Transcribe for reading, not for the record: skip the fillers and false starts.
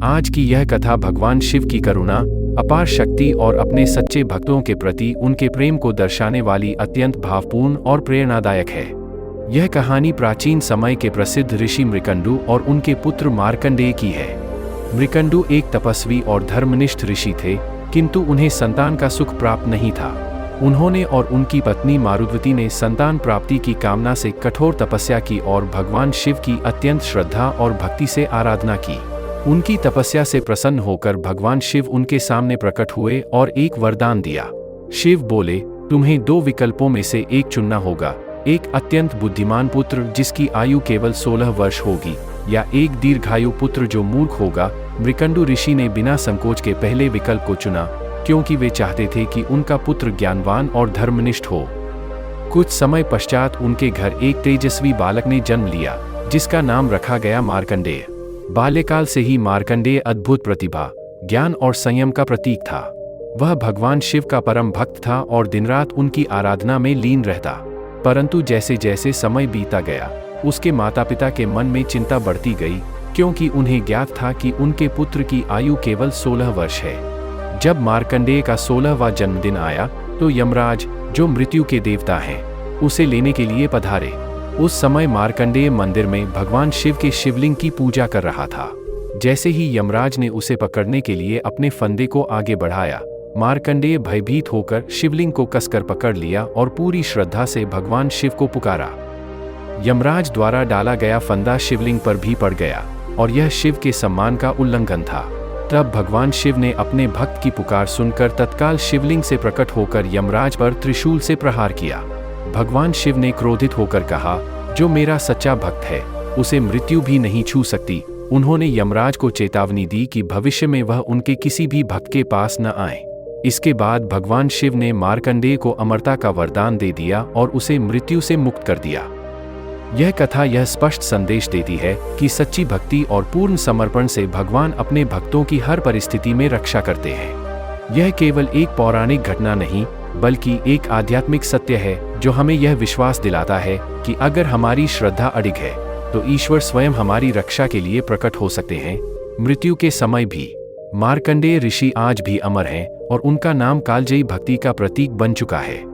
आज की यह कथा भगवान शिव की करुणा, अपार शक्ति और अपने सच्चे भक्तों के प्रति उनके प्रेम को दर्शाने वाली अत्यंत भावपूर्ण और प्रेरणादायक है। यह कहानी प्राचीन समय के प्रसिद्ध ऋषि मृकंडु और उनके पुत्र मार्कंडेय की है। मृकंडु एक तपस्वी और धर्मनिष्ठ ऋषि थे, किंतु उन्हें संतान का सुख प्राप्त नहीं था। उन्होंने और उनकी पत्नी मारुद्वती ने संतान प्राप्ति की कामना से कठोर तपस्या की और भगवान शिव की अत्यंत श्रद्धा और भक्ति से आराधना की। उनकी तपस्या से प्रसन्न होकर भगवान शिव उनके सामने प्रकट हुए और एक वरदान दिया। शिव बोले, तुम्हें 2 विकल्पों में से एक चुनना होगा, एक अत्यंत बुद्धिमान पुत्र जिसकी आयु केवल 16 वर्ष होगी, या एक दीर्घायु पुत्र जो मूर्ख होगा। मृकंडु ऋषि ने बिना संकोच के पहले विकल्प को चुना, क्योंकि वे चाहते थे कि उनका पुत्र ज्ञानवान और धर्मनिष्ठ हो। कुछ समय पश्चात उनके घर एक तेजस्वी बालक ने जन्म लिया, जिसका नाम रखा गया मार्कंडेय। बाल्यकाल से ही मार्कंडेय अद्भुत प्रतिभा, ज्ञान और संयम का प्रतीक था। वह भगवान शिव का परम भक्त था और दिन रात उनकी आराधना में लीन रहता। परंतु जैसे जैसे समय बीता गया, उसके माता पिता के मन में चिंता बढ़ती गई, क्योंकि उन्हें ज्ञात था कि उनके पुत्र की आयु केवल 16 वर्ष है। जब मार्कंडेय का 16वां जन्मदिन आया, तो यमराज, जो मृत्यु के देवता हैं, उसे लेने के लिए पधारे। उस समय मार्कंडेय मंदिर में भगवान शिव के शिवलिंग की पूजा कर रहा था। जैसे ही यमराज ने उसे पकड़ने के लिए अपने फंदे को आगे बढ़ाया, मार्कंडेय भयभीत होकर शिवलिंग को कसकर पकड़ लिया और पूरी श्रद्धा से भगवान शिव को पुकारा। यमराज द्वारा डाला गया फंदा शिवलिंग पर भी पड़ गया, और यह शिव के सम्मान का उल्लंघन था। तब भगवान शिव ने अपने भक्त की पुकार सुनकर तत्काल शिवलिंग से प्रकट होकर यमराज पर त्रिशूल से प्रहार किया। भगवान शिव ने क्रोधित होकर कहा, जो मेरा सच्चा भक्त है, उसे मृत्यु भी नहीं छू सकती। उन्होंने यमराज को चेतावनी दी कि भविष्य में वह उनके किसी भी भक्त के पास न आए। इसके बाद भगवान शिव ने मार्कंडेय को अमरता का वरदान दे दिया और उसे मृत्यु से मुक्त कर दिया। यह कथा यह स्पष्ट संदेश देती है कि सच्ची भक्ति और पूर्ण समर्पण से भगवान अपने भक्तों की हर परिस्थिति में रक्षा करते हैं। यह केवल एक पौराणिक घटना नहीं, बल्कि एक आध्यात्मिक सत्य है जो हमें यह विश्वास दिलाता है कि अगर हमारी श्रद्धा अडिग है, तो ईश्वर स्वयं हमारी रक्षा के लिए प्रकट हो सकते हैं, मृत्यु के समय भी। मार्कंडेय ऋषि आज भी अमर हैं और उनका नाम कालजयी भक्ति का प्रतीक बन चुका है।